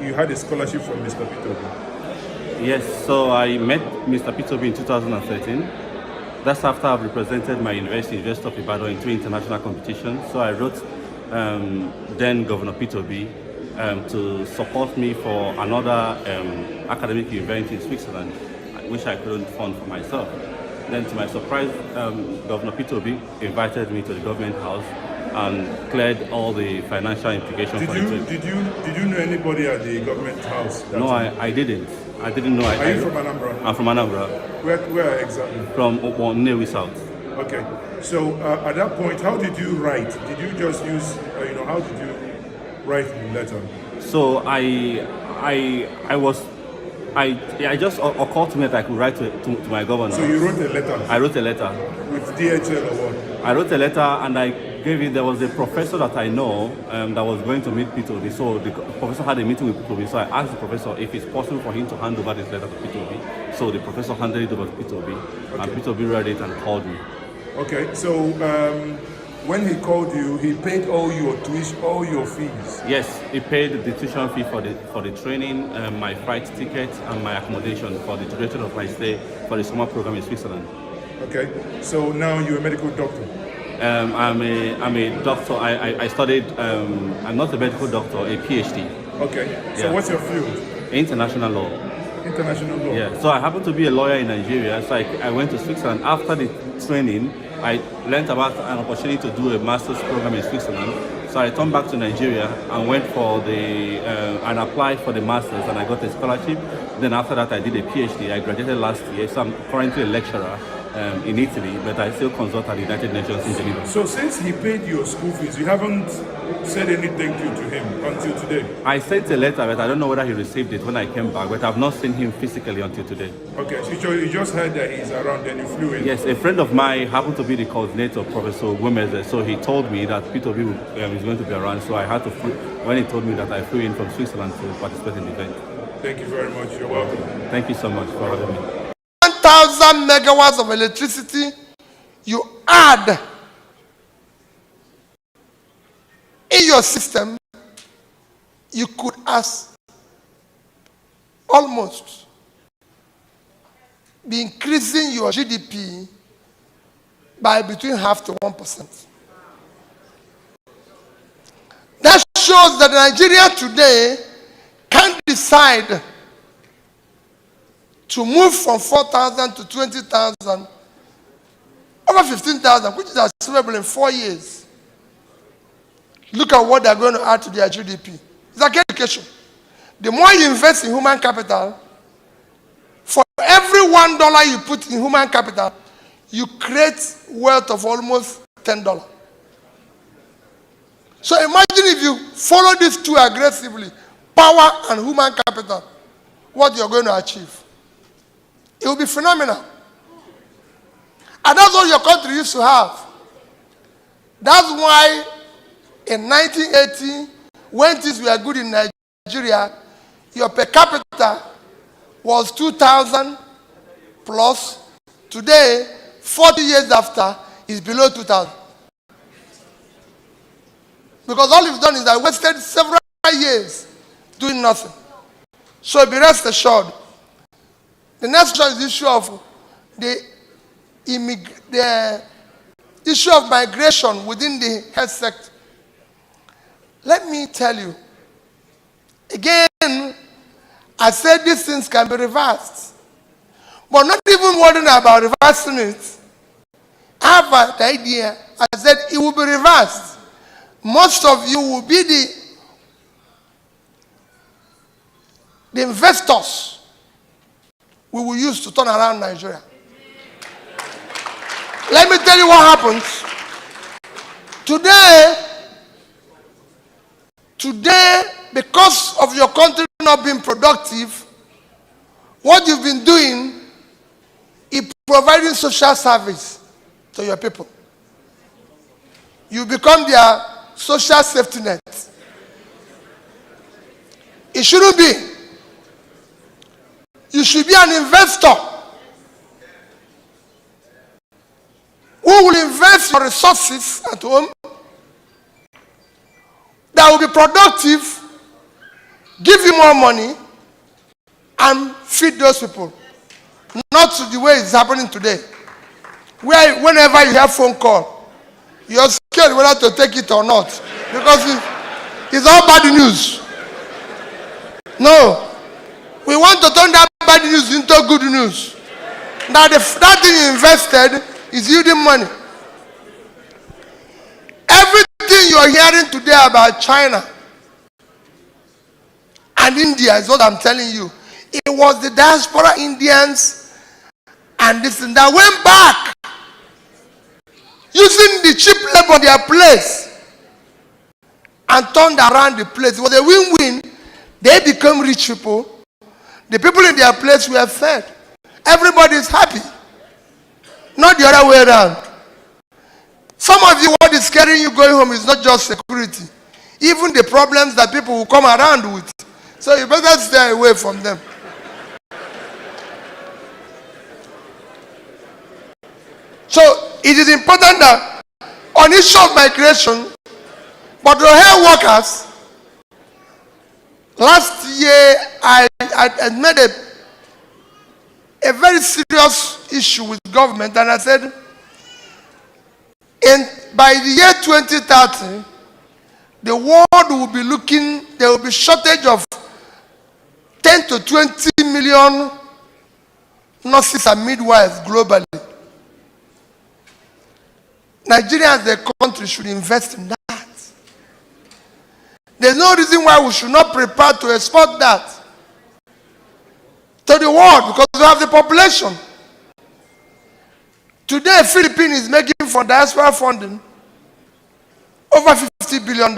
you had a scholarship from Mr. Peter. Yes, so I met Mr. Pitobi in 2013. That's after I've represented my university, University of Ibadan, in 2 international competitions. So I wrote then Governor Pitobi to support me for another academic event in Switzerland, which I couldn't fund for myself. Then to my surprise, Governor Pitobi invited me to the government house and cleared all the financial implications for the trip. Did you know anybody at the government house? No, I didn't. I didn't know. Are you from Anambra? I'm from Anambra. Where exactly? From Nnewi South. Okay. So at that point, how did you write? Did you just use, how did you write the letter? So I just occurred to me that I could write to my governor. So you wrote a letter? I wrote a letter. With DHL or what? I wrote a letter and I gave it. There was a professor that I know that was going to meet Pitobi. So the professor had a meeting with Pitobi. So I asked the professor if it's possible for him to hand over this letter to Pitobi. So the professor handed it over to Pitobi, okay. And Pitobi read it and called me. Okay. So when he called you, he paid all your tuition, all your fees. Yes, he paid the tuition fee for the training, my flight ticket, and my accommodation for the duration of my stay for the summer program in Switzerland. Okay, so now you're a medical doctor. I'm a doctor. I studied. I'm not a medical doctor, a PhD. Okay. So what's your field? International law. International law. Yeah. So I happen to be a lawyer in Nigeria. So I went to Switzerland after the training. I learned about an opportunity to do a master's program in Switzerland. So I returned back to Nigeria and went for and applied for the master's, and I got a scholarship. Then after that, I did a PhD. I graduated last year, so I'm currently a lecturer in Italy, but I still consult at the United Nations in Geneva. So since he paid your school fees, you haven't said any thank you to him until today? I sent a letter, but I don't know whether he received it when I came back, but I've not seen him physically until today. Okay, so you just heard that he's around, then you flew in? Yes, a friend of mine happened to be the coordinator, Professor Gomez, so he told me that Pitobi is going to be around, so I had to, when he told me that, I flew in from Switzerland to participate in the event. Thank you very much, you're welcome. Thank you so much for having me. 1,000 megawatts of electricity you add in your system, you could almost be increasing your GDP by between 0.5% to 1%. That shows that Nigeria today can decide to move from 4,000 to 20,000, over 15,000, which is achievable in 4 years. Look at what they're going to add to their GDP. It's like education. The more you invest in human capital, for every $1 you put in human capital, you create wealth of almost $10. So imagine if you follow these two aggressively, power and human capital, what you're going to achieve. It will be phenomenal. And that's what your country used to have. That's why in 1980, when things were good in Nigeria, your per capita was 2,000 plus. Today, 40 years after, is below 2,000. Because all you've done is I wasted several years doing nothing. So be rest assured. The next one is the issue of the issue of migration within the health sector. Let me tell you, again, I said these things can be reversed. But not even worrying about reversing it. I have the idea, I said it will be reversed. Most of you will be the investors we will use to turn around Nigeria. Let me tell you what happens. Today, because of your country not being productive, what you've been doing is providing social service to your people. You become their social safety net. It shouldn't be. You should be an investor who will invest your resources at home that will be productive give you more money, and feed those people. Not the way it's happening today, where whenever you have phone call, you're scared whether to take it or not, because it's all bad news. No, we want to turn that bad news into good news. That that thing you invested is yielding money. Everything you're hearing today about China and India is what I'm telling you. It was the diaspora Indians and this and that went back using the cheap labor on their place and turned around the place. It was a win-win. They become rich people. The people in their place were fed. Everybody is happy. Not the other way around. Some of you, what is carrying you going home is not just security. Even the problems that people will come around with. So you better stay away from them. So it is important that on issue of migration, but the health workers, last year I made a very serious issue with government, and I said, by the year 2030, the world will be looking, there will be shortage of 10 to 20 million nurses and midwives globally. Nigeria as a country should invest in that. There's no reason why we should not prepare to export that to the world, because we have the population. Today, Philippines is making for diaspora funding over $50 billion.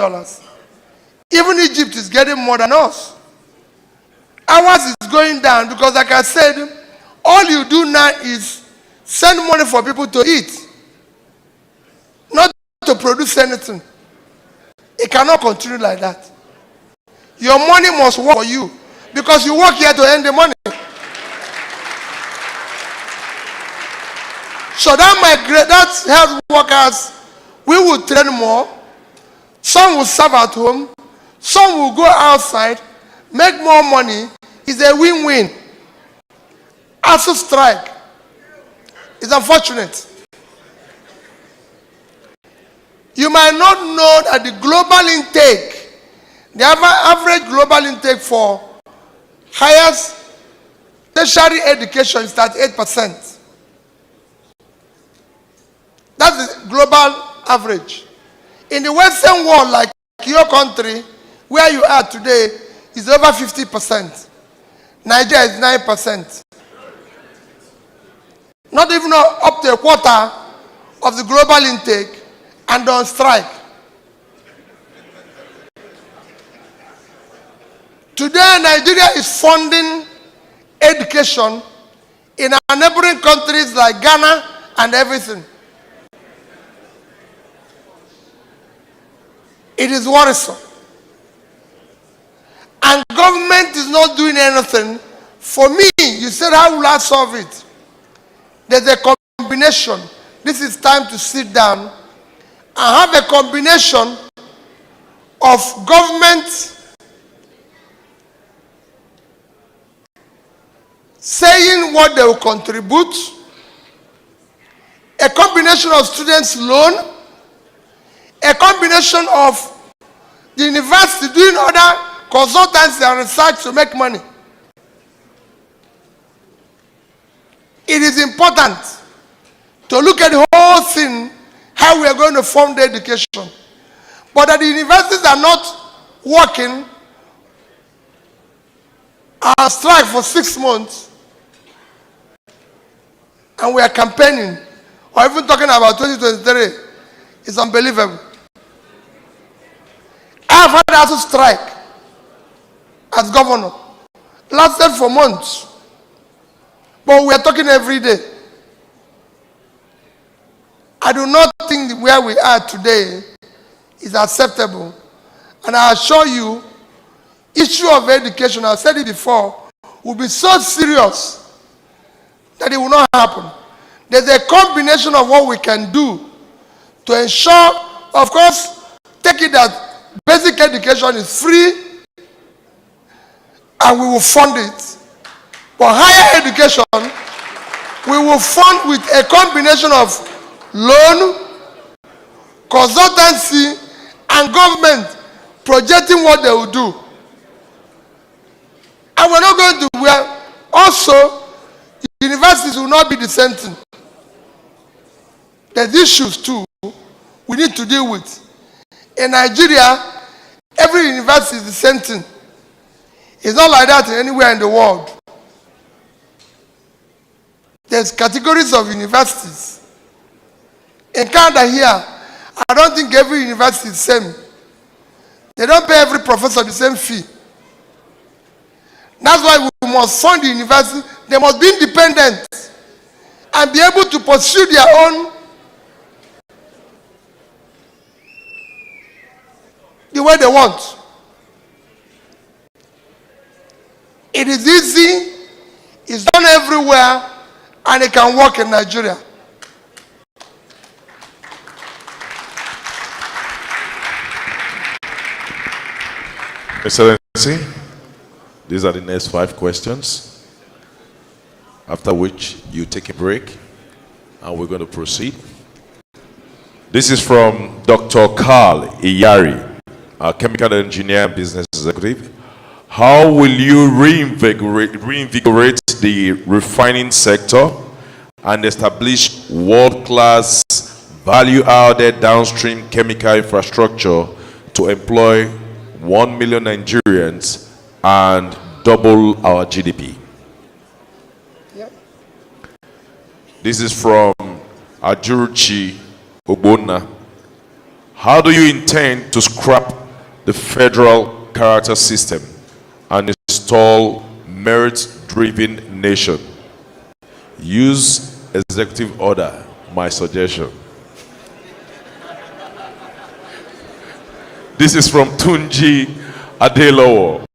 Even Egypt is getting more than us. Ours is going down because, like I said, all you do now is send money for people to eat, not to produce anything. It cannot continue like that. Your money must work for you, because you work here to earn the money. So that health workers, we will train more. Some will serve at home. Some will go outside, make more money. It's a win-win. Also strike. It's unfortunate. You might not know that the global intake, the average global intake for highest tertiary education is 38%. That's the global average. In the Western world, like your country, where you are today, is over 50%. Nigeria is 9%. Not even up to a quarter of the global intake, and on strike. Today, Nigeria is funding education in our neighboring countries like Ghana and everything. It is worrisome. And government is not doing anything. For me, you said, how will I solve it? There's a combination. This is time to sit down and have a combination of government saying what they will contribute, a combination of students' loan, a combination of the university doing other consultancy and research to make money. It is important to look at the whole thing, how we are going to fund the education. But that the universities are not working on strike for 6 months, and we are campaigning, or even talking about 2023, is unbelievable. I have had also strike as governor. Lasted for months. But we are talking every day. I do not think where we are today is acceptable. And I assure you, issue of education, I've said it before, will be so serious that it will not happen. There's a combination of what we can do to ensure, of course, take it that basic education is free, and we will fund it. For higher education, we will fund with a combination of loan, consultancy, and government projecting what they will do. And we're not going to where also universities will not be the same thing. There's issues too we need to deal with. In Nigeria, every university is the same thing. It's not like that anywhere in the world. There's categories of universities. In Canada here, I don't think every university is the same. They don't pay every professor the same fee. That's why we must fund the university. They must be independent and be able to pursue their own the way they want. It is easy, it's done everywhere, and it can work in Nigeria. Excellency, these are the next 5 questions, after which you take a break and we're going to proceed. This is from Dr. Carl Iyari, our chemical engineer and business executive. How will you reinvigorate the refining sector and establish world-class value-added downstream chemical infrastructure to employ 1 million Nigerians and double our GDP? Yep. This is from Ajuruchi Ogbonna. How do you intend to scrap the federal character system and install merit-driven nation? Use executive order, my suggestion. This is from Tunji Adelowo.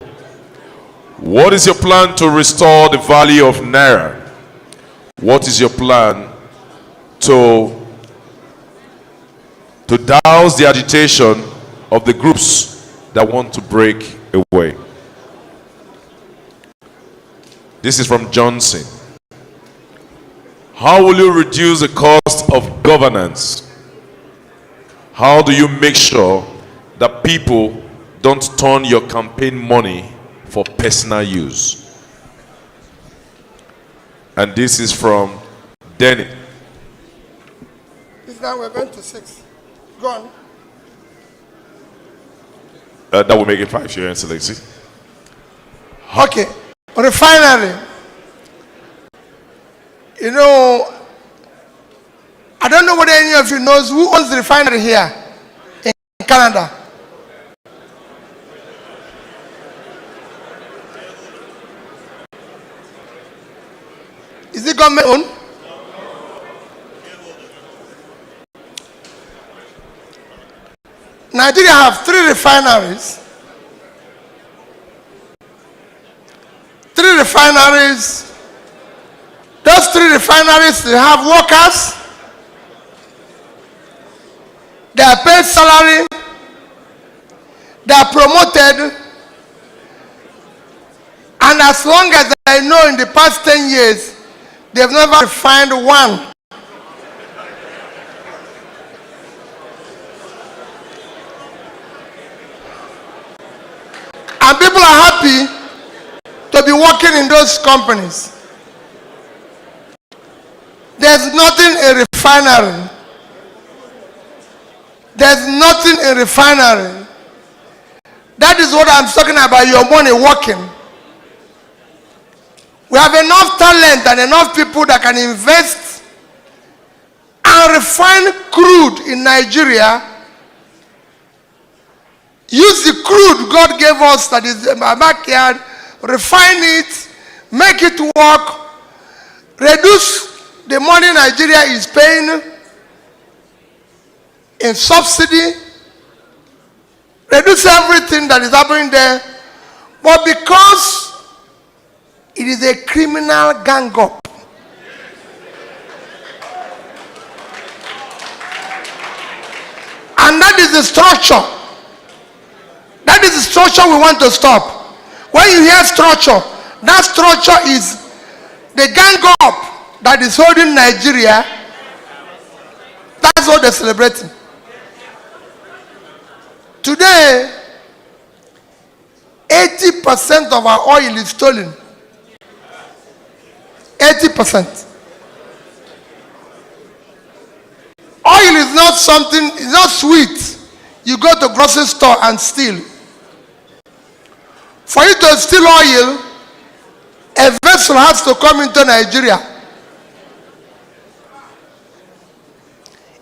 What is your plan to restore the value of Naira? What is your plan to douse the agitation of the groups that want to break away? This is from Johnson. How will you reduce the cost of governance? How do you make sure that people don't turn your campaign money for personal use? And this is from Denny. This now we're going to 6. Go on. That will make it 5, Your Excellency. Okay. Refinery. You know, I don't know whether any of you knows who owns the refinery here in Canada. Is it government owned? Nigeria have 3 refineries. 3 refineries. Those 3 refineries, they have workers. They are paid salary. They are promoted. And as long as I know, in the past 10 years, they've never refined one. And people are happy to be working in those companies. There's nothing in refinery. There's nothing in refinery. That is what I'm talking about, your money working. We have enough talent and enough people that can invest and refine crude in Nigeria. Use the crude God gave us that is in my backyard, refine it, make it work, reduce the money Nigeria is paying in subsidy, reduce everything that is happening there. But because it is a criminal gang up, and that is the structure. That is the structure we want to stop. When you hear structure, that structure is the gang up that is holding Nigeria. That's what they're celebrating. Today, 80% of our oil is stolen. 80%. Oil is not something, it's not sweet. You go to grocery store and steal. For you to steal oil, a vessel has to come into Nigeria.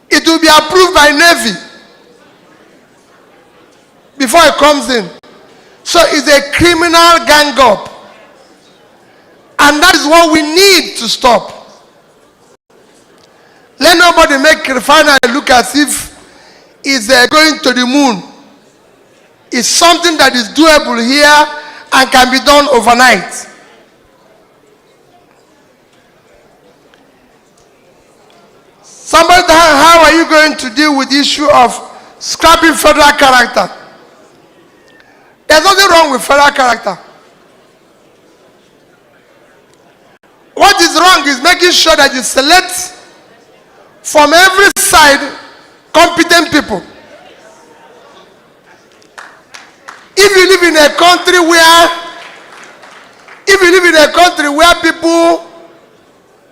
It will be approved by Navy before it comes in. So it's a criminal gang up. And that is what we need to stop. Let nobody make refinery look as if it's going to the moon. It's something that is doable here and can be done overnight. Somebody, how are you going to deal with the issue of scrapping federal character? There's nothing wrong with federal character. What is wrong is making sure that you select from every side competent people. If you live in a country where people,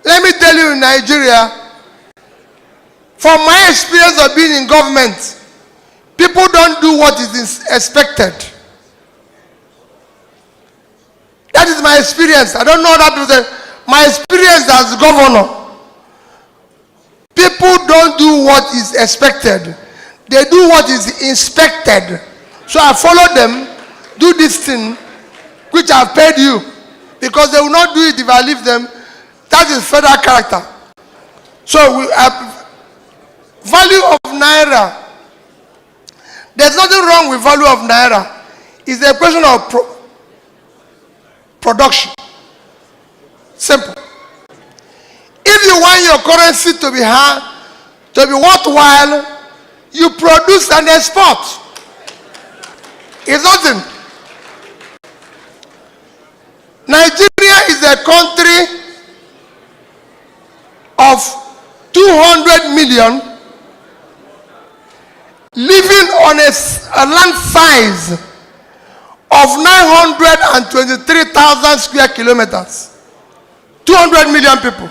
let me tell you, in Nigeria, from my experience of being in government, people don't do what is expected. That is my experience. I don't know that people. My experience as governor, people don't do what is expected. They do what is inspected. So I follow them, do this thing, which I've paid you. Because they will not do it if I leave them. That is federal character. So we have value of Naira. There's nothing wrong with value of Naira. It's a question of production. Simple. If you want your currency to be worthwhile, you produce and export. It's nothing. Nigeria is a country of 200 million living on a land size of 923,000 square kilometers. 200 million people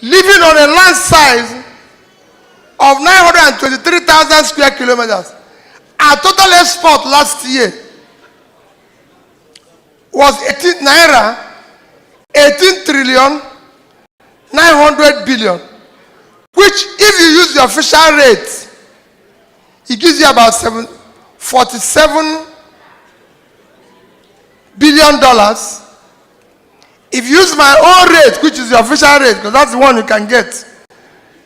living on a land size of 923,000 square kilometers. Our total export last year was 18 trillion 900 billion, which if you use the official rate, it gives you about $47 billion. If you use my own rate, which is the official rate, because that's the one you can get,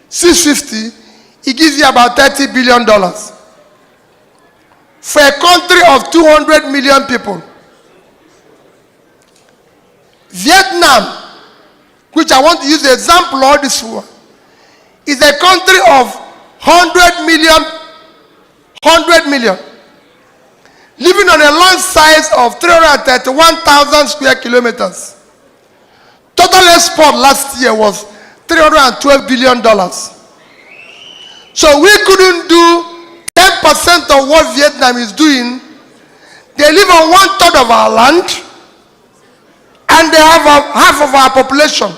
650, it gives you about $30 billion. For a country of 200 million people. Vietnam, which I want to use the example of this one, is a country of 100 million, living on a land size of 331,000 square kilometers. Total export last year was $312 billion. So we couldn't do 10% of what Vietnam is doing. They live on 1/3 of our land, and they have half of our population.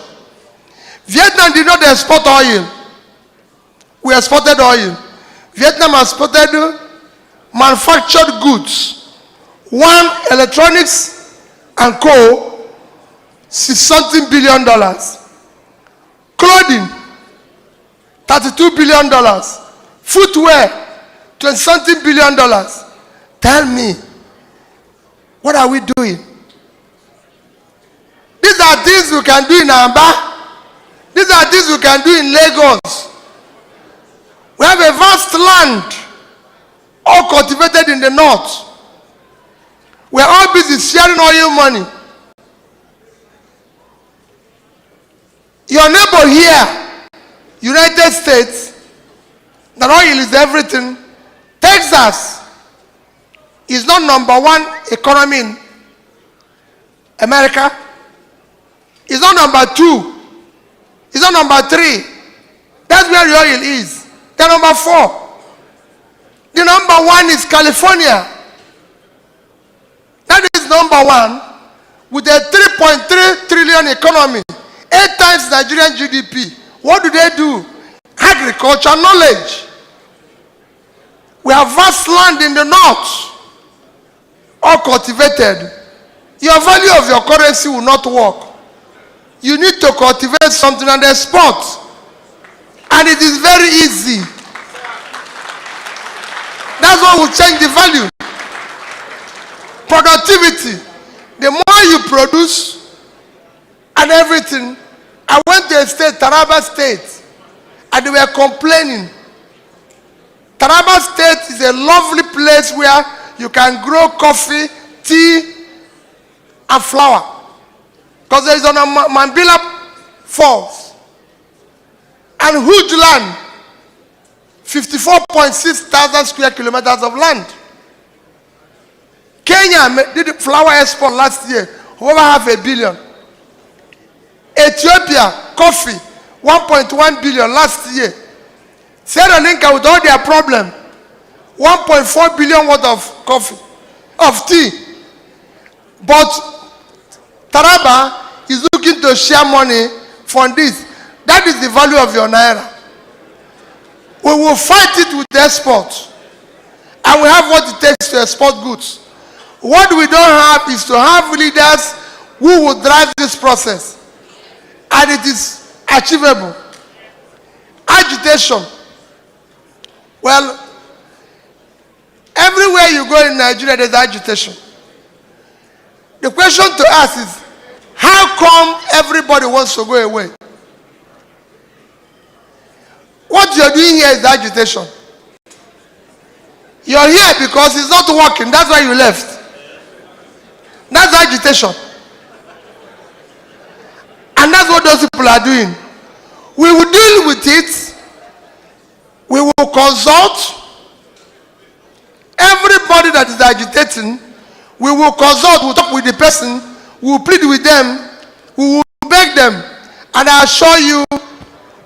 Vietnam did not export oil. We exported oil. Vietnam exported manufactured goods. One, electronics and coal, $60 billion. Clothing, $32 billion. Footwear, $20 billion. Tell me, what are we doing? These are things we can do in Amba. These are things we can do in Lagos. We have a vast land, all cultivated in the north. We are all busy sharing oil money. Your neighbor here, United States, that oil is everything. Texas is not #1 economy in America. It's not number 2. It's not number 3. That's where the oil is. The number 4. The number 1 is California. That is number 1 with a 3.3 trillion economy, 8 times Nigerian GDP. What do? Agriculture knowledge. We have vast land in the north, all cultivated. Your value of your currency will not work. You need to cultivate something and export. And it is very easy. That's what will change the value. Productivity. The more you produce and everything. I went to a state, Taraba State, and they were complaining. Taraba State is a lovely place where you can grow coffee, tea, and flour. Because there is on a Mambila Falls. And huge land. 54.6 thousand square kilometers of land. Kenya did flour export last year, over $500 million. Ethiopia, coffee, 1.1 billion last year. Sierra Leone with all their problem, 1.4 billion worth of coffee, of tea. But Taraba is looking to share money from this. That is the value of your naira. We will fight it with export. And we have what it takes to export goods. What we don't have is to have leaders who will drive this process. And it is achievable. Agitation. Well, everywhere you go in Nigeria, there's agitation. The question to ask is, how come everybody wants to go away? What you're doing here is agitation. You're here because it's not working. That's why you left. That's agitation. And that's what those people are doing. We will deal with it. We will consult everybody that is agitating. We will consult, we'll talk with the person, we will plead with them, we will beg them, and I assure you,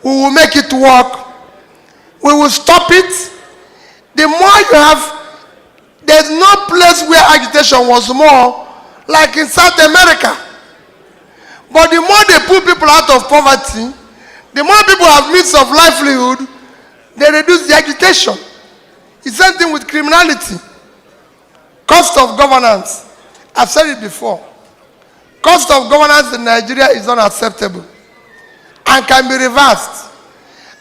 we will make it work. We will stop it. The more you have, there's no place where agitation was more like in South America. But the more they put people out of poverty, the more people have means of livelihood, they reduce the agitation. It's the same thing with criminality. Cost of governance. I've said it before. Cost of governance in Nigeria is unacceptable and can be reversed.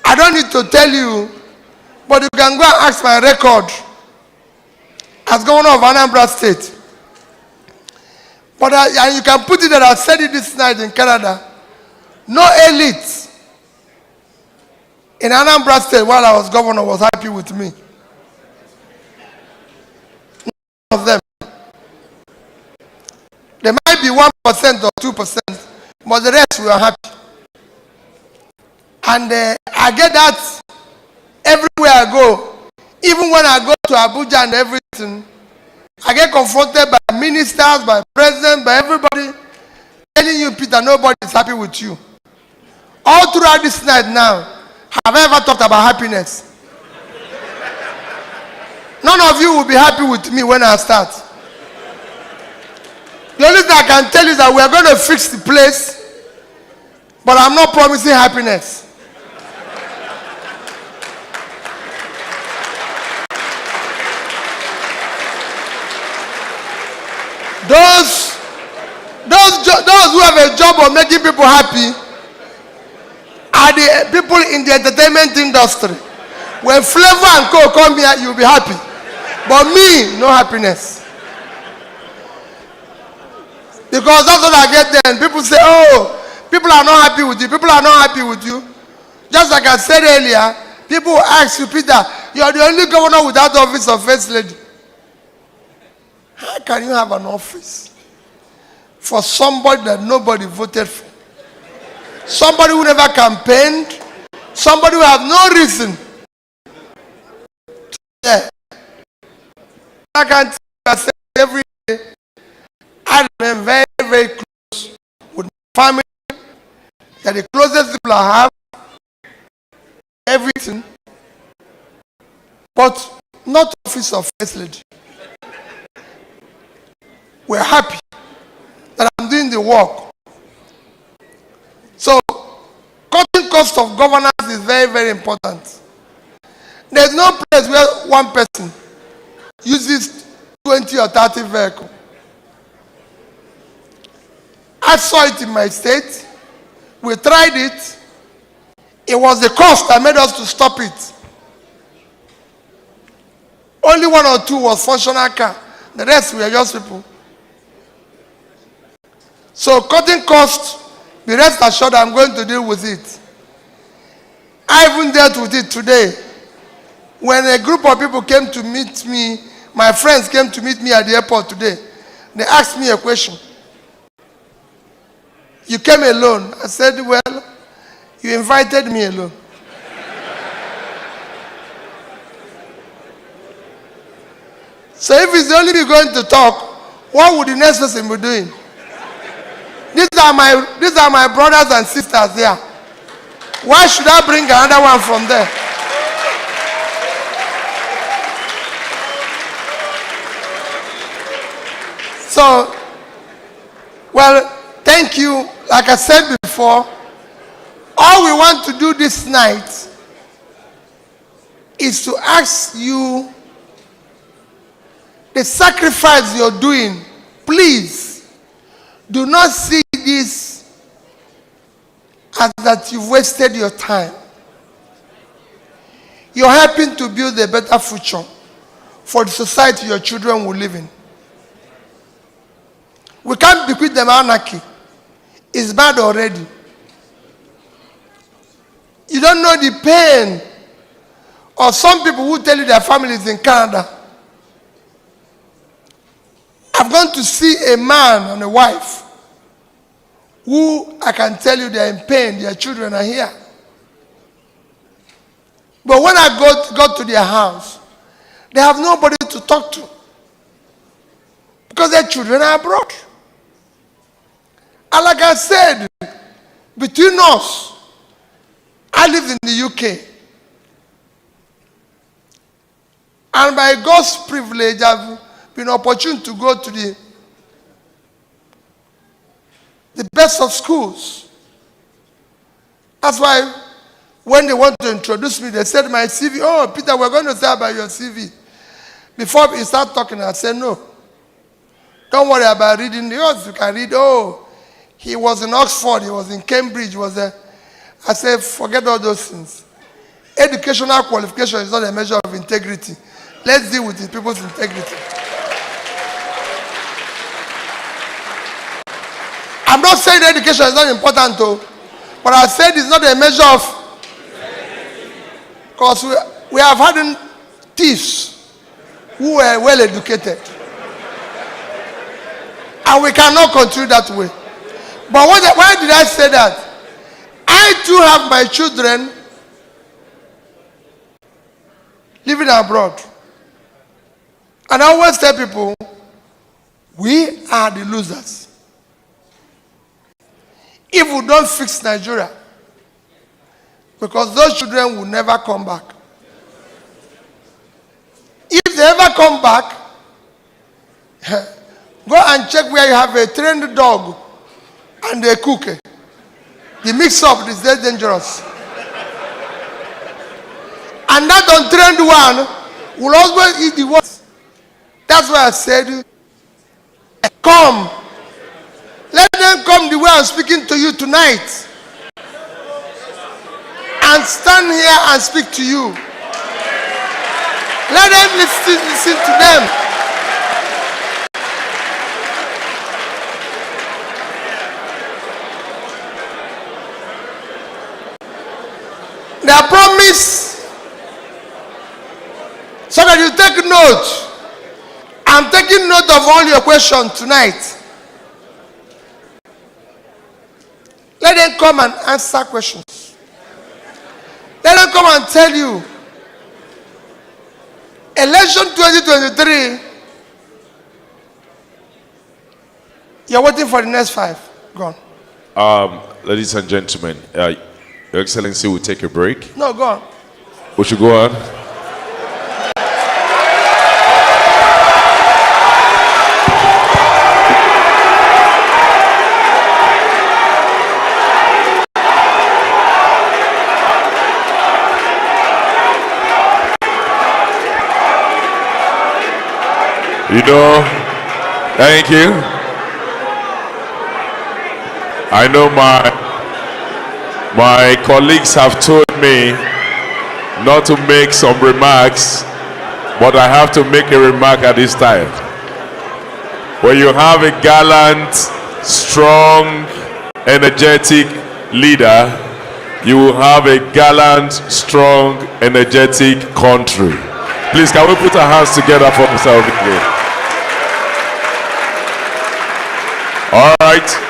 I don't need to tell you, but you can go and ask my record as governor of Anambra State. But and you can put it that I said it this night in Canada. No elite in Anambra State while I was governor was happy with me. None of them. There might be 1% or 2%, but the rest were happy. And I get that everywhere I go. Even when I go to Abuja and everything, I get confronted by ministers, by presidents, by everybody telling you, Peter, nobody is happy with you. All throughout this night now, have I ever talked about happiness? None of you will be happy with me when I start. The only thing I can tell you is that we are going to fix the place, but I'm not promising happiness. Those who have a job of making people happy are the people in the entertainment industry. When Flavor and Co come here, you'll be happy. But me, no happiness. Because that's what I get then. People say, oh, people are not happy with you. People are not happy with you. Just like I said earlier, people will ask you, Peter, you are the only governor without office of first lady. How can you have an office for somebody that nobody voted for? Somebody who never campaigned, somebody who have no reason. Yeah. I can tell you, I say every day, I remain very, very close family, they are the closest people I have, everything, but not office of first lady. We're happy that I'm doing the work. So, cutting cost of governance is very, very important. There's no place where one person uses 20 or 30 vehicles. I saw it in my state. We tried it. It was the cost that made us to stop it. Only 1 or 2 was functional car. The rest were just people. So cutting costs, be rest assured I'm going to deal with it. I even dealt with it today. When a group of people came to meet me, my friends came to meet me at the airport today. They asked me a question. You came alone. I said, well, you invited me alone. So if it's only me going to talk, what would the next person be doing? These are my brothers and sisters here. Why should I bring another one from there? So, well, thank you. Like I said before, all we want to do this night is to ask you the sacrifice you're doing. Please, do not see this as that you've wasted your time. You're helping to build a better future for the society your children will live in. We can't bequeath them anarchy. It's bad already. You don't know the pain of some people who tell you their family is in Canada. I've gone to see a man and a wife who I can tell you they're in pain, their children are here. But when I got to their house, they have nobody to talk to because their children are abroad. And like I said, between us, I live in the UK. And by God's privilege, I've been opportune to go to the best of schools. That's why when they want to introduce me, they said my CV. Oh, Peter, we're going to say about your CV. Before we start talking, I said, no. Don't worry about reading yours. You can read, oh, he was in Oxford, he was in Cambridge, he was there. I said, forget all those things. Educational qualification is not a measure of integrity. Let's deal with the people's integrity. I'm not saying education is not important, though, but I said it's not a measure of. Because we have had thieves who were well educated. And we cannot continue that way. But why did I say that? I too have my children living abroad. And I always tell people, we are the losers. If we don't fix Nigeria, because those children will never come back. If they ever come back, go and check where you have a trained dog and a cookie. The mix-up is very dangerous. And that untrained one will always eat the worst. That's why I said, come. Let them come the way I'm speaking to you tonight. And stand here and speak to you. Let them listen to them. Their promise, so that you take note. I'm taking note of all your questions tonight. Let them come and answer questions. Let them come and tell you. Election 2023, you're waiting for the next 5. Gone. Ladies and gentlemen, Your Excellency will take a break. No, go on. We should go on. You know, thank you. I know my colleagues have told me not to make some remarks, but I have to make a remark at this time. When you have a gallant, strong, energetic leader, you will have a gallant, strong, energetic country. Please, can we put our hands together for Mr. Obike? All right.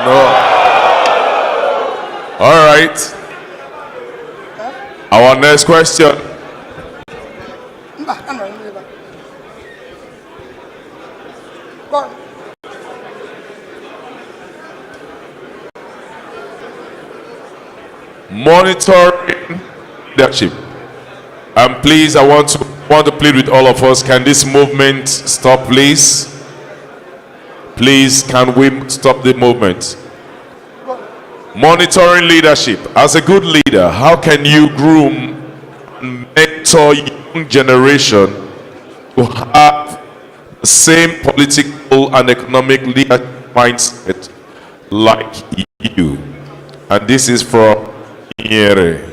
No. All right. Our next question. Go on. Monitoring leadership. And please, I want to plead with all of us. Can this movement stop, please? Please, can we stop the movement? Monitoring leadership. As a good leader, how can you groom and mentor young generation to have the same political and economic leadership mindset like you? And this is from Nyere.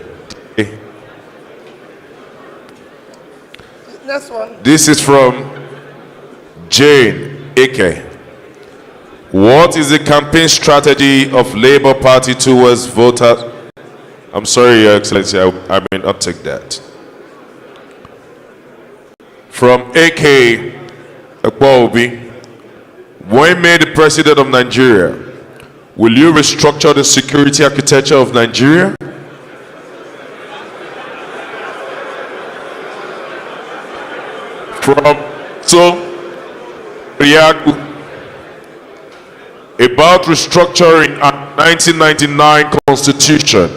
Next one. This is from Jane Eke. What is the campaign strategy of Labour Party towards voters? I'm sorry, Your Excellency, I may not take that. From AK Ekwaobi, when made the president of Nigeria, will you restructure the security architecture of Nigeria? From Riaku, about restructuring our 1999 constitution.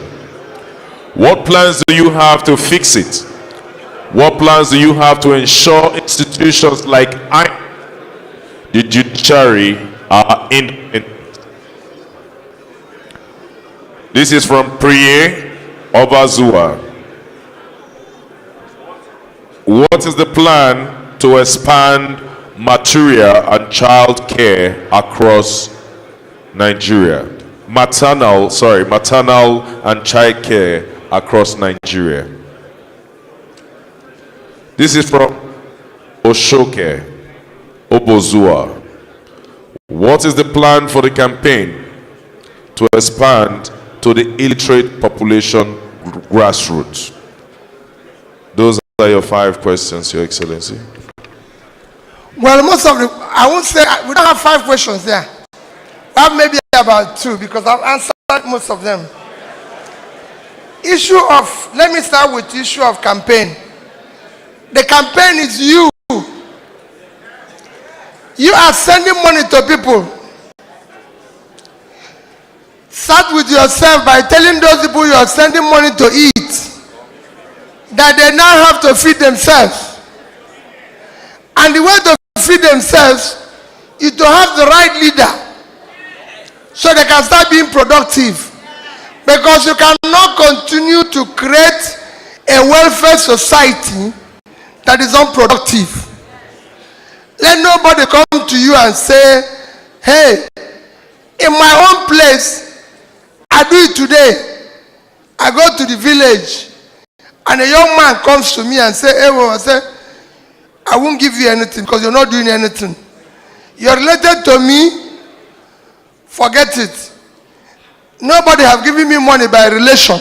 What plans do you have to fix it? What plans do you have to ensure institutions like the judiciary are independent? This is from Priye Obazua. What is the plan to expand material and child care across Nigeria? Maternal and child care across Nigeria. This is from Oshoke Obozua. What is the plan for the campaign to expand to the illiterate population grassroots? Those are your 5 questions, Your Excellency. Well, most of them, I won't say, we don't have 5 questions there. We have maybe about 2 because I've answered most of them. Let me start with the issue of campaign. The campaign is you. You are sending money to people. Start with yourself by telling those people you are sending money to eat that they now have to feed themselves. And the way to feed themselves is to have the right leader so they can start being productive. Because you cannot continue to create a welfare society that is unproductive. Let nobody come to you and say, hey, in my own place, I do it today. I go to the village and a young man comes to me and say, hey, well, I won't give you anything because you're not doing anything. You're related to me, forget it. Nobody have given me money by relation.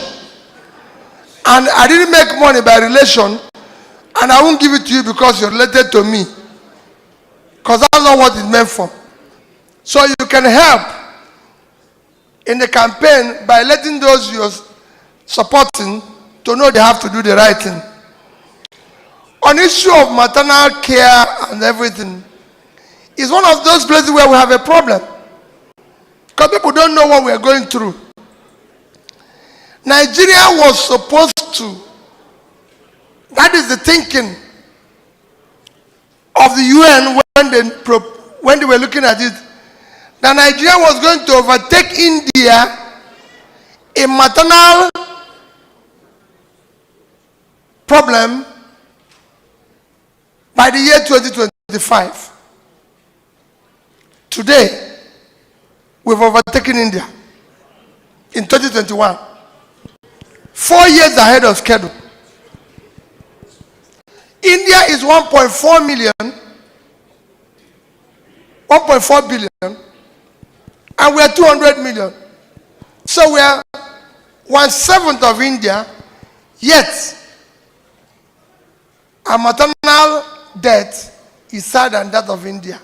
And I didn't make money by relation, and I won't give it to you because you're related to me. Because that's not what it's meant for. So you can help in the campaign by letting those you're supporting to know they have to do the right thing. On issue of maternal care and everything, is one of those places where we have a problem. Because people don't know what we are going through. Nigeria was supposed to, that is the thinking of the UN when they were looking at it, that Nigeria was going to overtake India in maternal problem by the year 2025. Today, we've overtaken India in 2021. 4 years ahead of schedule. India is 1.4 million, 1.4 billion, and we are 200 million. So we are 1/7 of India, yet our maternal death is sadder than that of India.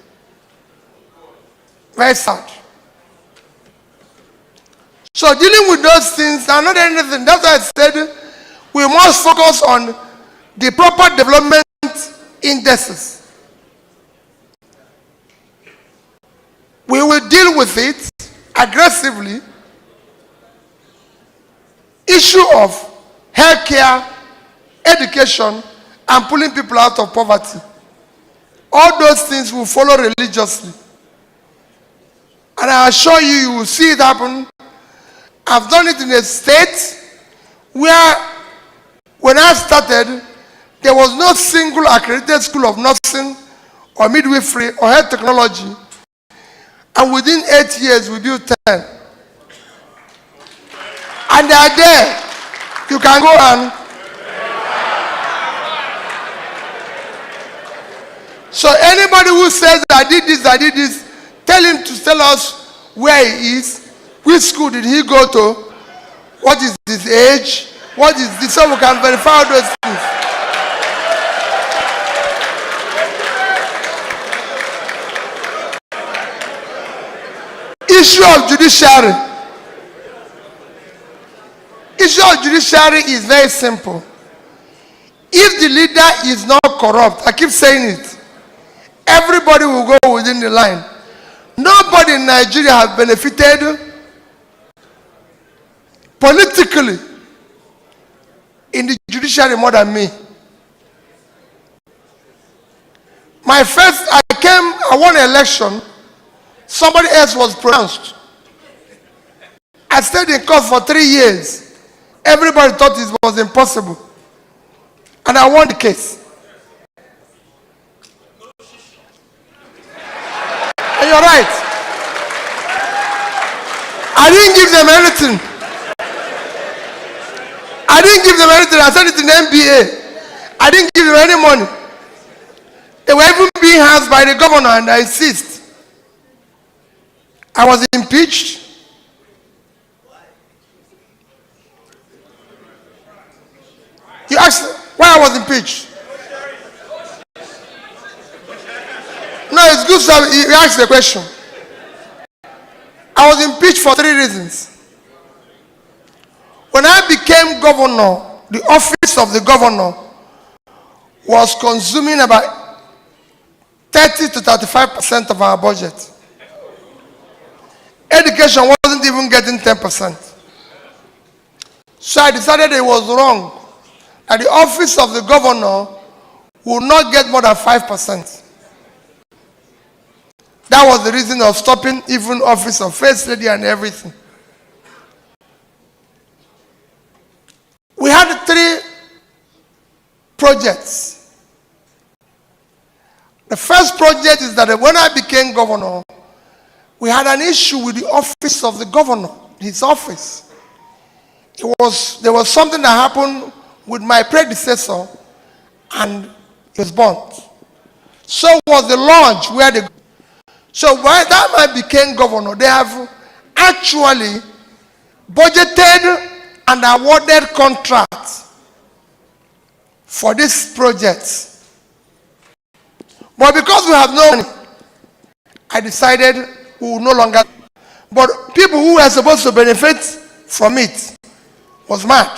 Very sad. So dealing with those things are not anything. That's why I said we must focus on the proper development indices. We will deal with it aggressively. Issue of healthcare, education, and pulling people out of poverty. All those things will follow religiously. And I assure you, you will see it happen. I've done it in a state where, when I started, there was no single accredited school of nursing or midwifery or health technology. And within 8 years, we built 10. And they are there. You can go and. So anybody who says, I did this, tell him to tell us where he is, which school did he go to, what is his age, what is this, so we can verify all those things. Issue of judiciary. Issue of judiciary is very simple. If the leader is not corrupt, I keep saying it, everybody will go within the line. Nobody in Nigeria has benefited politically in the judiciary more than me. I won an election, somebody else was pronounced. I stayed in court for 3 years. Everybody thought it was impossible. And I won the case. And you're right. I didn't give them anything. I said it in MBA. I didn't give them any money. They were even being asked by the governor, and I insist. I was impeached. You asked why I was impeached. No, it's good to you ask the question. I was impeached for 3 reasons. When I became governor, the office of the governor was consuming about 30 to 35% of our budget. Education wasn't even getting 10%. So I decided it was wrong that the office of the governor would not get more than 5%. That was the reason of stopping even office of first lady and everything. We had 3 projects. The first project is that when I became governor, we had an issue with the office of the governor, his office. There was something that happened with my predecessor, and he was burnt. So was the lodge where the. So by the time I became governor, they have actually budgeted and awarded contracts for this project. But because we have no money, I decided we will no longer. But people who were supposed to benefit from it was mad.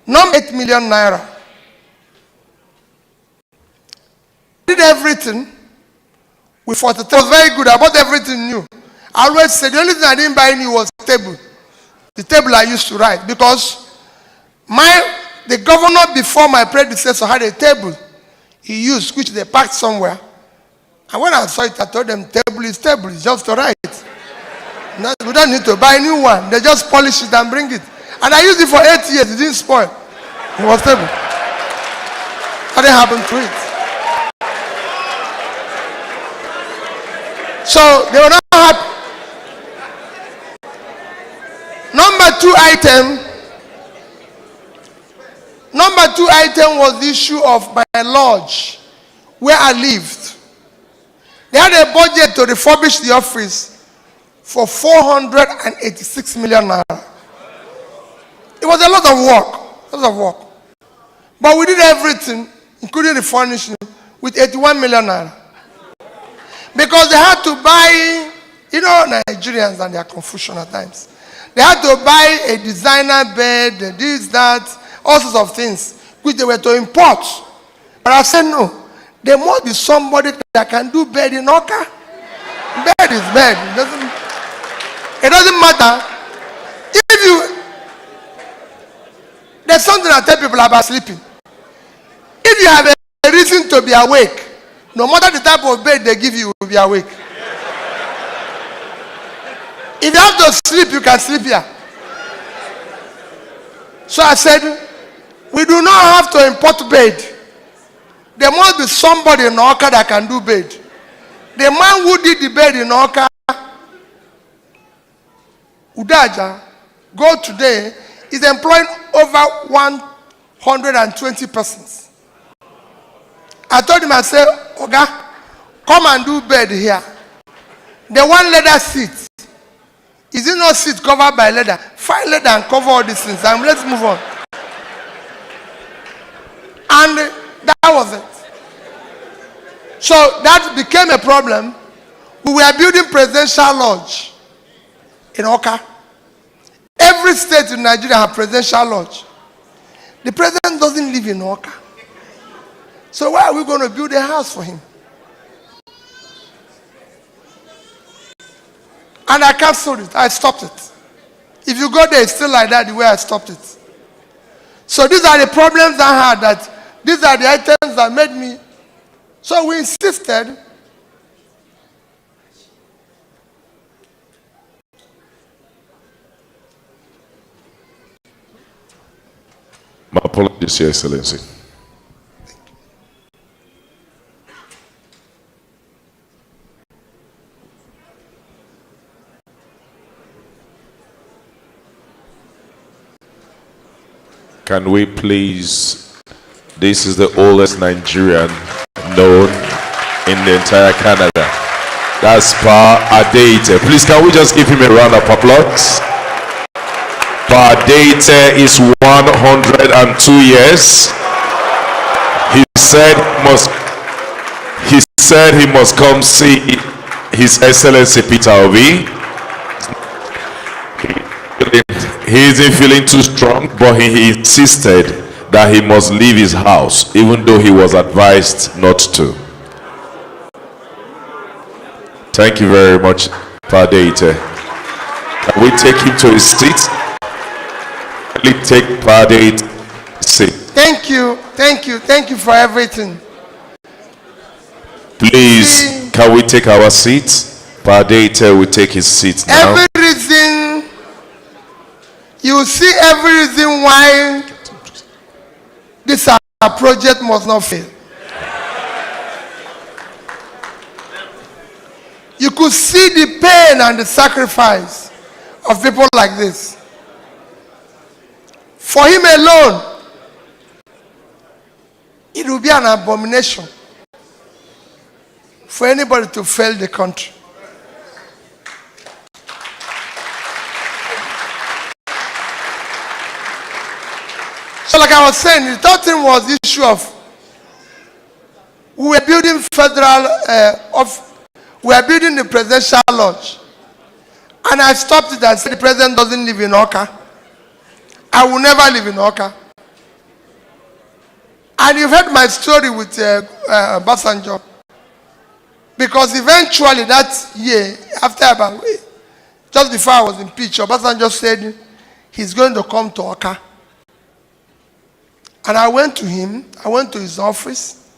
Not 8 million naira. Did everything. with 43. It was very good. I bought everything new. I always said the only thing I didn't buy new was the table. The table I used to write, because the governor before my predecessor had a table he used, which they packed somewhere. And when I saw it, I told them, table is table, it's just to write. We don't need to buy a new one. They just polish it and bring it. And I used it for 8 years. It didn't spoil. It was stable. Nothing happened to it. So they were not happy. Number two item was the issue of my lodge where I lived. They had a budget to refurbish the office for 486 million naira. It was a lot of work. But we did everything, including the furnishing, with 81 million naira. Because they had to buy, Nigerians and their confusion at times. They had to buy a designer bed, this, that, all sorts of things, which they were to import. But I said, no, there must be somebody that can do bed in Oka. Bed is bed. It doesn't matter. There's something I tell people about sleeping. If you have a reason to be awake, no matter the type of bed they give you, you will be awake. If you have to sleep, you can sleep here. So I said, we do not have to import bed. There must be somebody in Oka that can do bed. The man who did the bed in Oka, Udaja, go today, is employing over 120 persons. I told him, I said, Oga, come and do bed here. The one leather seat. Is it not seat covered by leather? Find leather and cover all these things. And let's move on. And that was it. So that became a problem. We were building presidential lodge in Oka. Every state in Nigeria has presidential lodge. The president doesn't live in Oka. So why are we going to build a house for him? And I canceled it. I stopped it. If you go there, it's still like that the way I stopped it. So these are the problems I had. That these are the items that made me. So we insisted. My apologies, Your Excellency. Can we please, this is the oldest Nigerian known in the entire Canada. That's Pa Adeite. Please, can we just give him a round of applause? Pa Adeite is 102 years. He said he must come see His Excellency Peter Obi. He isn't feeling too strong, but he insisted that he must leave his house, even though he was advised not to. Thank you very much, Pa Adeite. Can we take him to his seat? Please take Pa Adeite's seat. Thank you for everything. Please, can we take our seats? Pa Adeite will take his seat now. You see every reason why this project must not fail. You could see the pain and the sacrifice of people like this. For him alone, it will be an abomination for anybody to fail the country. So like I was saying, the third thing was the issue of we were building we are building the presidential lodge. And I stopped it and said the president doesn't live in Oka. I will never live in Oka. And you've heard my story with Basanjo. Because eventually that year, after about, just before I was impeached, Obasanjo said he's going to come to Oka. And I went to him, I went to his office,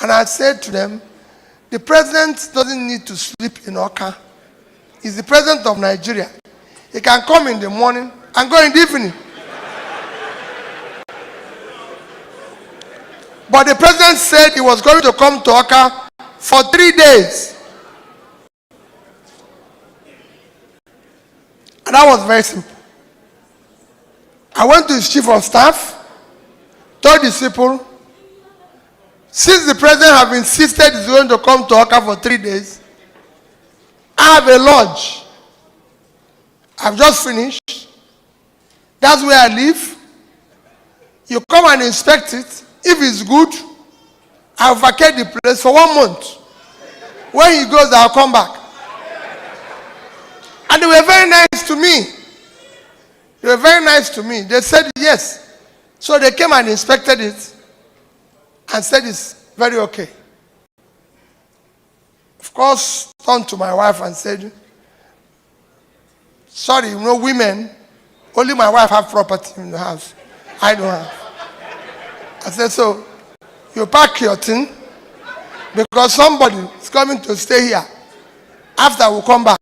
and I said to them, the president doesn't need to sleep in Oka. He's the president of Nigeria. He can come in the morning and go in the evening. But the president said he was going to come to Oka for 3 days. And that was very simple. I went to his chief of staff, told his people, since the president have insisted he's going to come to Oka for 3 days, I have a lodge. I've just finished. That's where I live. You come and inspect it. If it's good, I'll vacate the place for 1 month. When he goes, I'll come back. And they were very nice to me. They were very nice to me. They said yes. So they came and inspected it and said it's very okay. Of course, turned to my wife and said, sorry, you know, women, only my wife have property in the house. I don't have. I said, so you pack your thing because somebody is coming to stay here after we come back.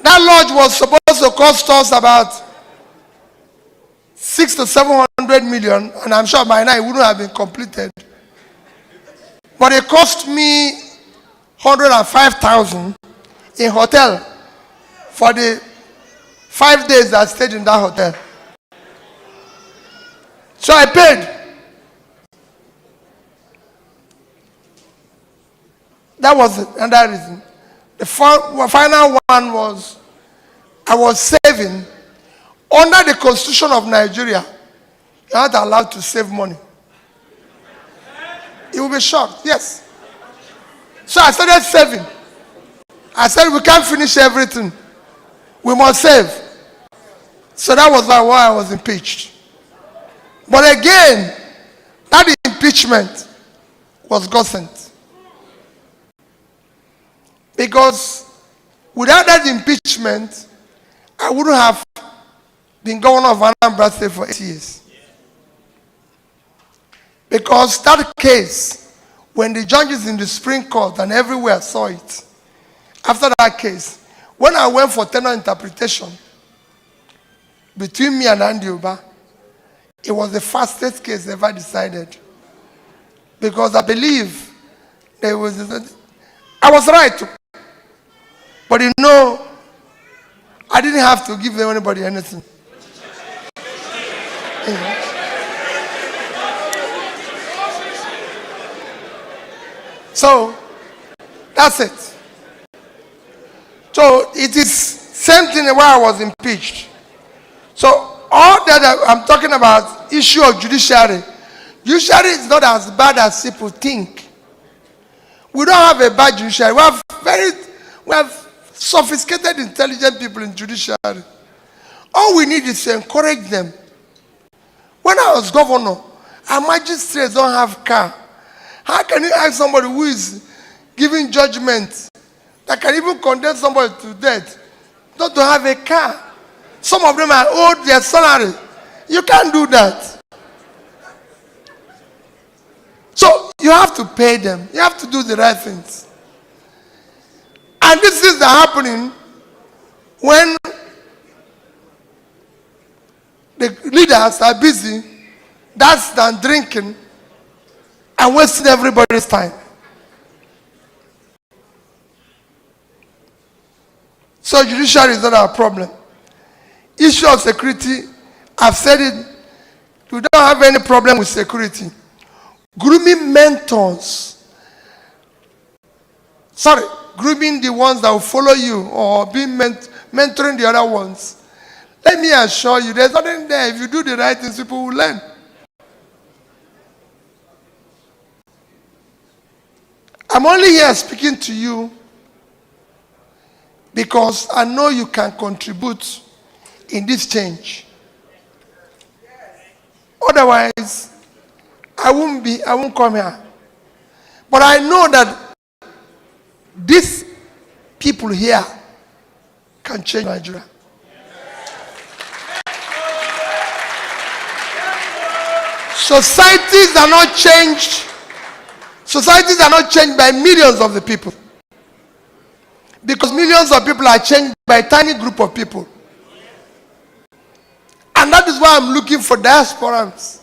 That lodge was supposed to cost us about 600 to 700 million, and I'm sure by now it wouldn't have been completed. But it cost me 105,000 in hotel for the 5 days I stayed in that hotel. So I paid. That was another reason. The final one was I was saving. Under the Constitution of Nigeria, you're not allowed to save money. You will be shocked, yes. So I started saving. I said, we can't finish everything. We must save. So that was why I was impeached. But again, that impeachment was God sent. Because without that impeachment, I wouldn't have been governor of Anambra State for 8 years. Because that case, when the judges in the Supreme Court and everywhere saw it, after that case, when I went for tenor interpretation between me and Andy Uba, it was the fastest case ever decided. Because I believe there was, I was right. But you know, I didn't have to give anybody anything. So, that's it. So, it is same thing where I was impeached. So, all that I'm talking about, issue of judiciary. Judiciary is not as bad as people think. We don't have a bad judiciary. We have sophisticated, intelligent people in judiciary. All we need is to encourage them. When I was governor, our magistrates don't have car. How can you ask somebody who is giving judgment that can even condemn somebody to death not to have a car? Some of them are owed their salary. You can't do that. So you have to pay them. You have to do the right things. And this is happening when the leaders are busy dancing and drinking and wasting everybody's time. So judiciary is not our problem. Issue of security, I've said it, we don't have any problem with security. Grooming mentors. Grooming the ones that will follow you or being mentoring the other ones. Let me assure you, there's nothing there. If you do the right things, people will learn. I'm only here speaking to you because I know you can contribute in this change. Otherwise, I won't come here. But I know that these people here can change Nigeria. Societies are not changed. Societies are not changed by millions of the people. Because millions of people are changed by a tiny group of people. And that is why I'm looking for diasporans.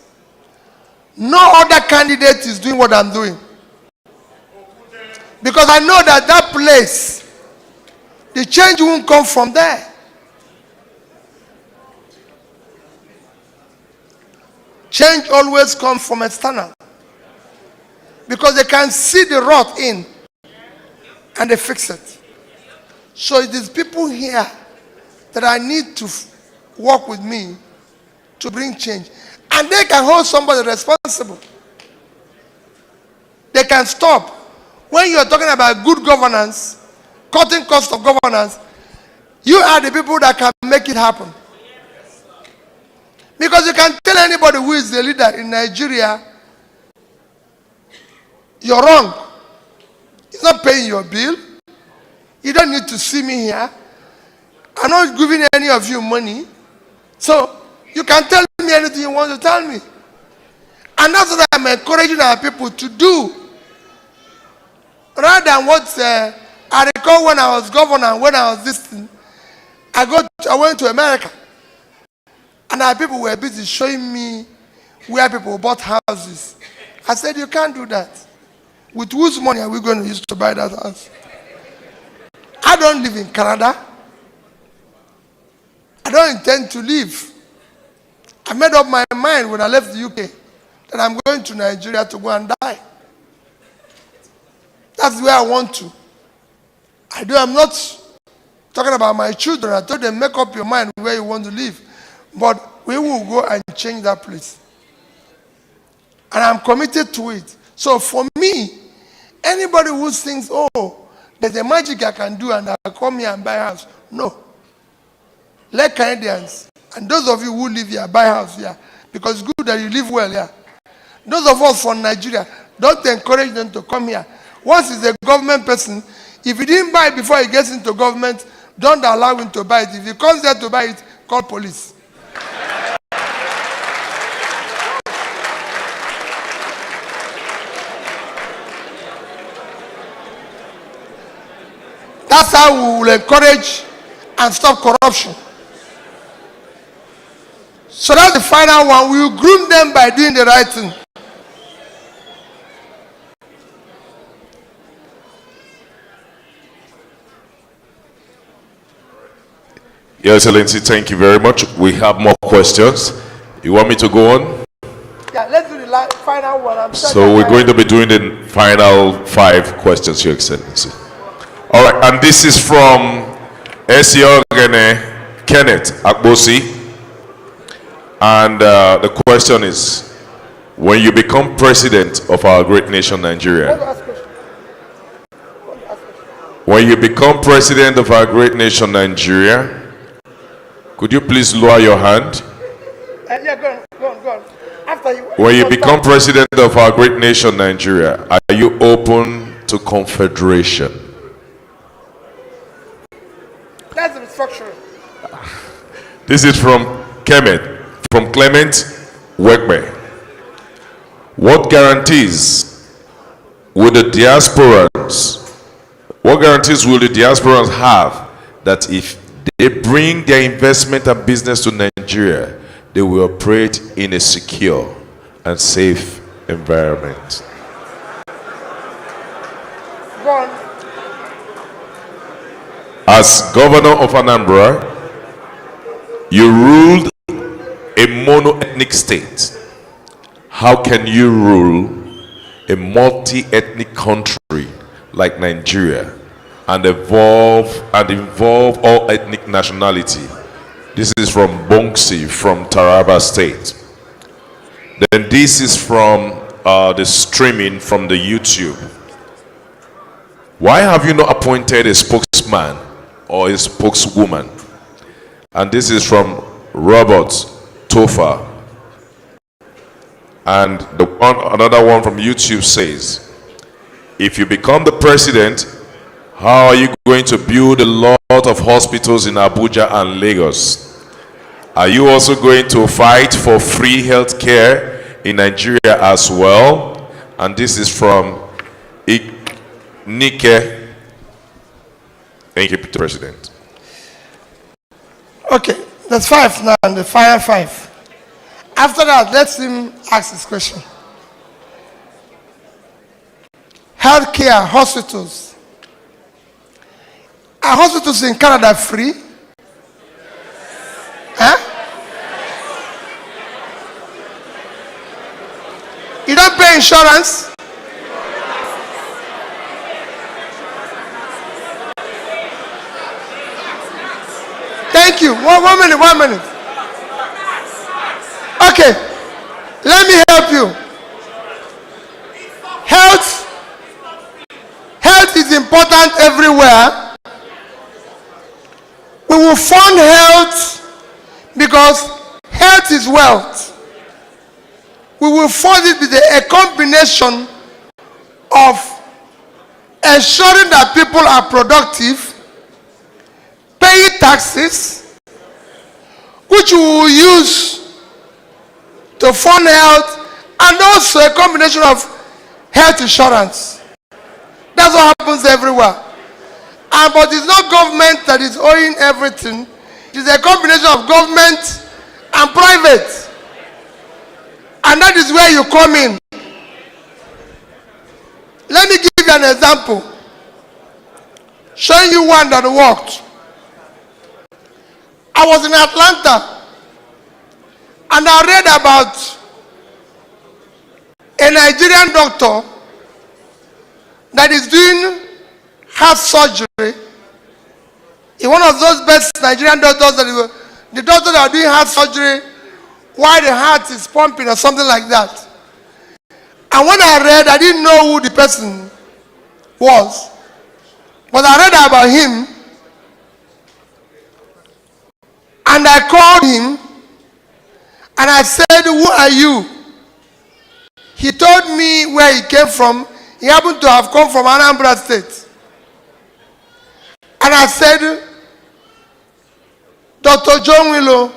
No other candidate is doing what I'm doing. Because I know that that place, the change won't come from there. Change always comes from external. Because they can see the rot in and they fix it. So it is people here that I need to work with me to bring change. And they can hold somebody responsible. They can stop. When you are talking about good governance, cutting cost of governance, you are the people that can make it happen. Because you can tell anybody who is the leader in Nigeria, you're wrong. He's not paying your bill. You don't need to see me here. I'm not giving any of you money. So you can tell me anything you want to tell me. And that's what I'm encouraging our people to do. Rather than what I recall when I was governor, when I was this thing, I went to America. And our people were busy showing me where people bought houses. I said, you can't do that. With whose money are we going to use to buy that house? I don't live in Canada. I don't intend to leave. I made up my mind when I left the UK that I'm going to Nigeria to go and die. That's where I want to. I'm not talking about my children. I told them, make up your mind where you want to live. But we will go and change that place. And I'm committed to it. So for me, anybody who thinks, oh, there's a magic I can do and I'll come here and buy a house. No. Let Canadians, and those of you who live here, buy a house here. Because it's good that you live well here. Those of us from Nigeria, don't encourage them to come here. Once he's a government person, if he didn't buy it before he gets into government, don't allow him to buy it. If he comes there to buy it, call police. That's how we will encourage and stop corruption. So that's the final one. We will groom them by doing the right thing. Your Excellency, thank you very much. We have more questions. You want me to go on? Yeah, let's do the final one. So we're going to be doing the final 5 questions, Your Excellency. All right, and this is from Esiogene Kenneth Akbosi. And the question is, when you become president of our great nation, Nigeria, when you become president of our great nation, Nigeria, could you please lower your hand? Yeah, go on. After you, when you become president of our great nation, Nigeria, are you open to confederation? That's the restructuring. This is from Clement Wegbe. What guarantees will the diasporans have that if they bring their investment and business to Nigeria, they will operate in a secure and safe environment? Go on. As governor of Anambra, you ruled a mono-ethnic state. How can you rule a multi-ethnic country like Nigeria and involve all ethnic nationality? This is from Bongsi from Taraba State. Then this is from the streaming from the YouTube. Why have you not appointed a spokesman or a spokeswoman? And this is from Robert Tofa. And another one from YouTube says, if you become the president, how are you going to build a lot of hospitals in Abuja and Lagos? Are you also going to fight for free health care in Nigeria as well? And this is from Nike. Thank you, Mr. President. Okay, that's 5 now, and the final 5. After that, let him ask his question. Healthcare, hospitals. Are hospitals in Canada free? Huh? You don't pay insurance? Thank you. One minute. Okay, let me help you. Health is important everywhere. We will fund health because health is wealth. We will fund it with a combination of ensuring that people are productive, paying taxes, which we will use to fund health, and also a combination of health insurance. That's what happens everywhere. But it's not government that is owing everything. It is a combination of government and private. And that is where you come in. Let me give you an example. Showing you one that worked. I was in Atlanta and I read about a Nigerian doctor that is doing heart surgery. He's one of those best Nigerian doctors the doctors that are doing heart surgery while the heart is pumping or something like that. And when I read, I didn't know who the person was. But I read about him and I called him and I said, "Who are you?" He told me where he came from. He happened to have come from Anambra State. And I said, "Dr. John Willow,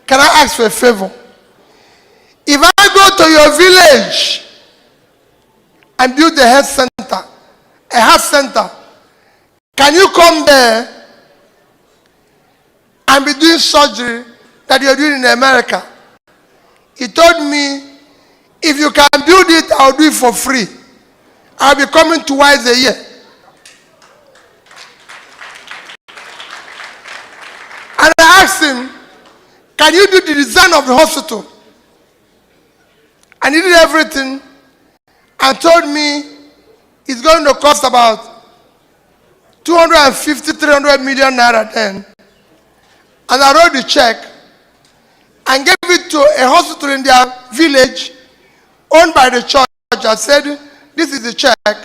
can I ask for a favor? If I go to your village and build a health center, can you come there and be doing surgery that you're doing in America?" He told me, "If you can build it, I'll do it for free. I'll be coming twice a year." And I asked him, "Can you do the design of the hospital?" And he did everything and told me it's going to cost about 250, 300 million naira then. And I wrote the check and gave it to a hospital in their village owned by the church. I said, "This is the check.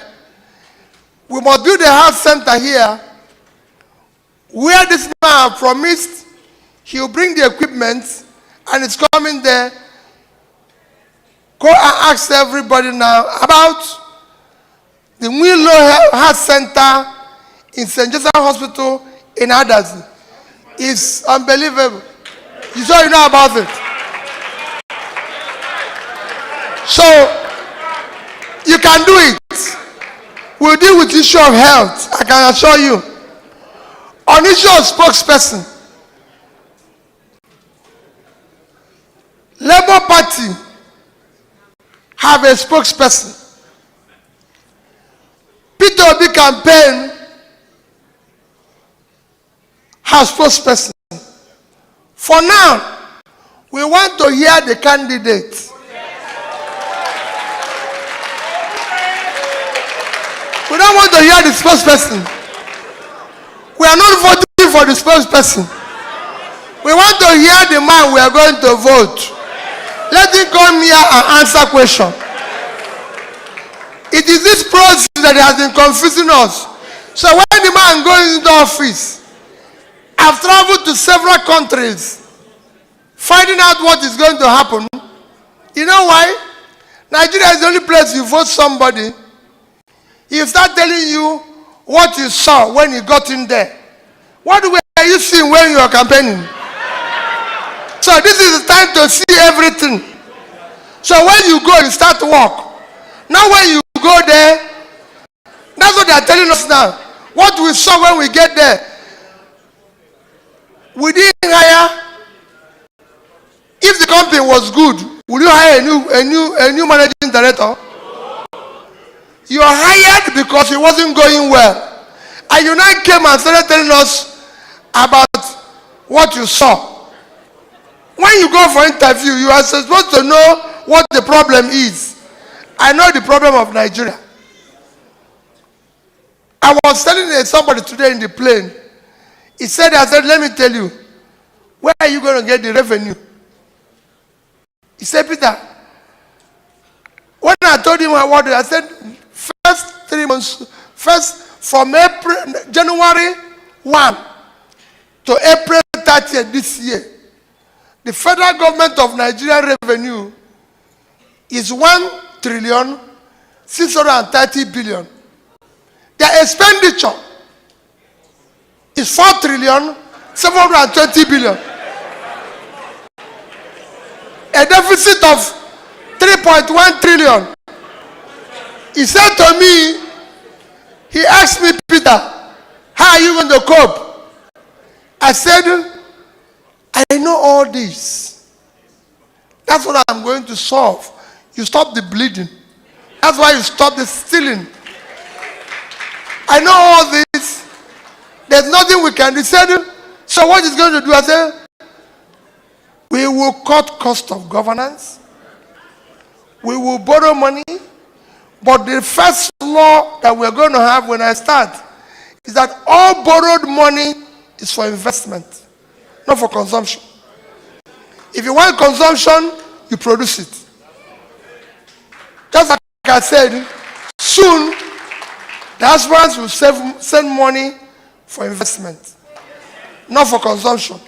We must build a health center here where this man promised he will bring the equipment and it's coming there. Go and ask everybody now about the Willow Health Center in St. Joseph Hospital in Adazi. It's unbelievable. You sure you know about it?" So, you can do it. We'll deal with the issue of health, I can assure you. On issue of spokesperson, Labour Party have a spokesperson. Peter Obi campaign has spokesperson. For now, we want to hear the candidate. We don't want to hear the spokesperson. We are not voting for the spokesperson. We want to hear the man we are going to vote. Let him come here and answer questions. It is this process that has been confusing us. So when the man goes into office, I've traveled to several countries, finding out what is going to happen. You know why? Nigeria is the only place you vote somebody. He start telling you what you saw when you got in there. What were you seeing when you were campaigning? So this is the time to see everything. So when you go, you start to walk. Now when you go there, that's what they are telling us now. What we saw when we get there, we didn't hire. If the company was good, would you hire a new managing director? You are hired because it wasn't going well. And you now came and started telling us about what you saw. When you go for interview, you are supposed to know what the problem is. I know the problem of Nigeria. I was telling somebody today in the plane. He said, I said, let me tell you, where are you going to get the revenue? He said, Peter, when I told him what I said, first 3 months, first from January 1 to April 30th this year, the federal government of Nigeria revenue is 1,630 billion. Their expenditure is 4,720 billion. A deficit of 3.1 trillion. He said to me, he asked me, Peter, how are you going to cope? I said, I know all this. That's what I'm going to solve. You stop the bleeding. That's why you stop the stealing. I know all this. There's nothing we can do. He said, so what is going to do? I said, we will cut cost of governance. We will borrow money. But the first law that we're going to have when I start is that all borrowed money is for investment, not for consumption. If you want consumption, you produce it. Just like I said, soon the aspirants will send money for investment, not for consumption.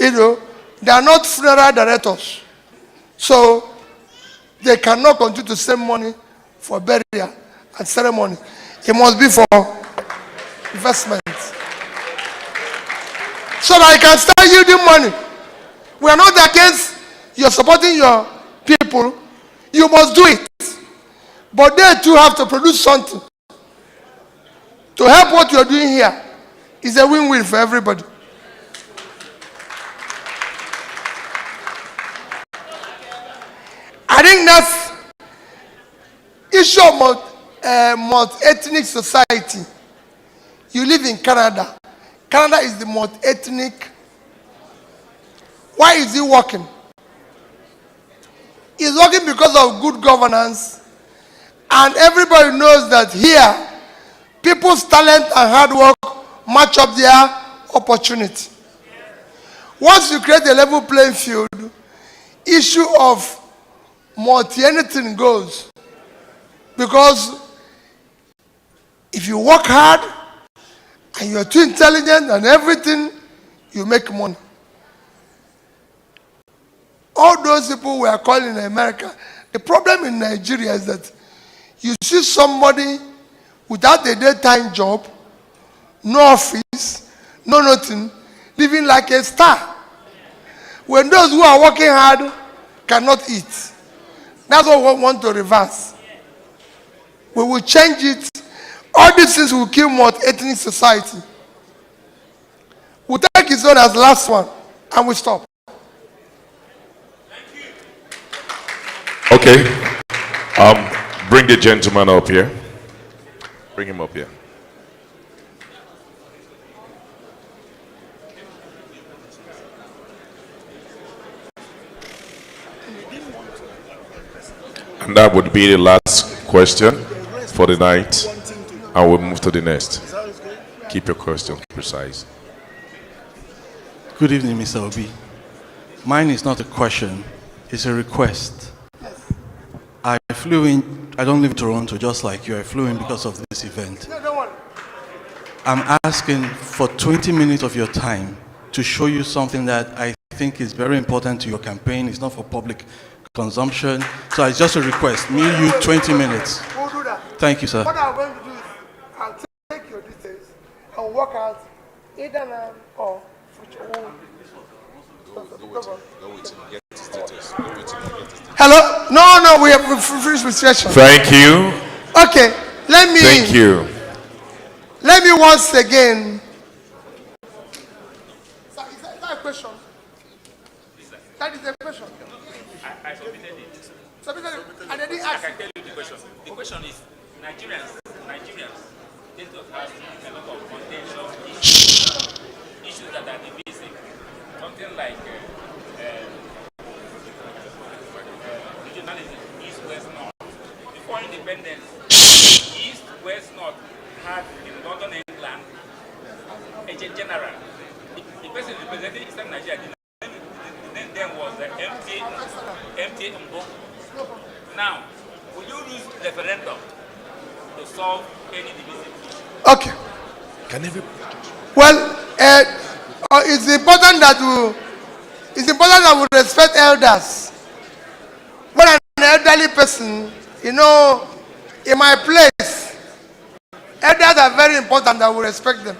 You know, they are not funeral directors. So they cannot continue to send money for burial and ceremony. It must be for investment. So that I can start yielding money. We are not against you supporting your people. You must do it. But they too have to produce something. To help what you are doing here is a win-win for everybody. I think that's issue of multi-ethnic society. You live in Canada. Canada is the multi-ethnic. Why is it working? It's working because of good governance. And everybody knows that here, people's talent and hard work match up their opportunity. Once you create a level playing field, issue of multi-anything goes. Because if you work hard and you're too intelligent and everything, you make money. All those people we are calling in America, the problem in Nigeria is that you see somebody without a daytime job, no office, no nothing, living like a star. When those who are working hard cannot eat. That's what we want to reverse. We will change it. All these things will kill multi-ethnic society. We'll take his own as the last one, and we stop. Okay. Bring the gentleman up here. Bring him up here. And that would be the last question for the night. And we'll move to the next. Keep your question precise. Good evening, Mr. Obi. Mine is not a question, it's a request. I flew in, I don't live in Toronto just like you, I flew in because of this event. I'm asking for 20 minutes of your time to show you something that I think is very important to your campaign. It's not for public consumption. So it's just a request, me, you, 20 minutes. We'll do that. Thank you, sir. What I'm going to do is I'll take your details and work out either now or future. Hello? No, we have finished with session. Thank you. Okay, Thank you. let me once again. Sir, is that a question? That is a question. I submitted it. Submitted it, and they didn't ask. I can tell you the question. The question is Nigerians, they don't have a lot of contentious issues that are divisive. Something like regionalism, East, West, North. Before independence, East, West, North had in Northern England a general. The person representing Eastern Nigeria, the name then was the MT Mbo. Now, will you use referendum to solve any divisive issue? Okay. Well, it's important that we respect elders. When an elderly person, in my place, elders are very important that we respect them.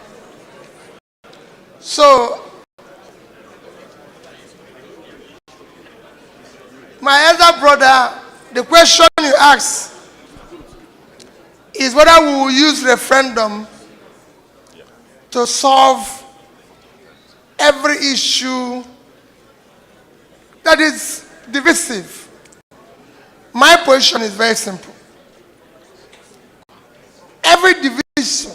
So, my elder brother, the question you asked is whether we will use referendum to solve every issue that is divisive. My position is very simple. Every division,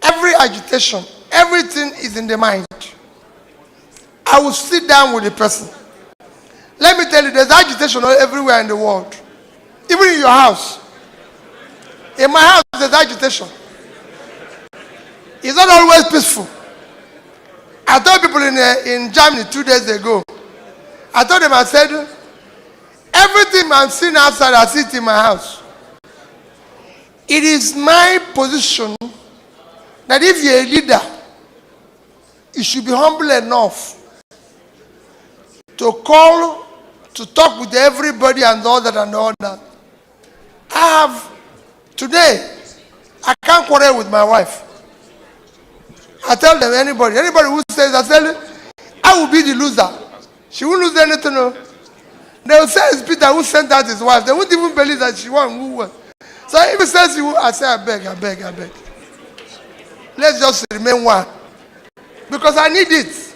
every agitation, everything is in the mind. I will sit down with the person. Let me tell you, there's agitation everywhere in the world. Even in your house. In my house, there's agitation. It's not always peaceful. I told people in Germany 2 days ago, I told them, I said, everything I'm seeing outside, I see it in my house. It is my position that if you're a leader, you should be humble enough to call, to talk with everybody and all that and all that. Today, I can't quarrel with my wife. I tell them, anybody who says, I tell them, I will be the loser. She won't lose anything. No. They will say it's Peter who sent out his wife. They won't even believe that she won. Who won? So if he says, I say, I beg. Let's just remain one. Because I need it.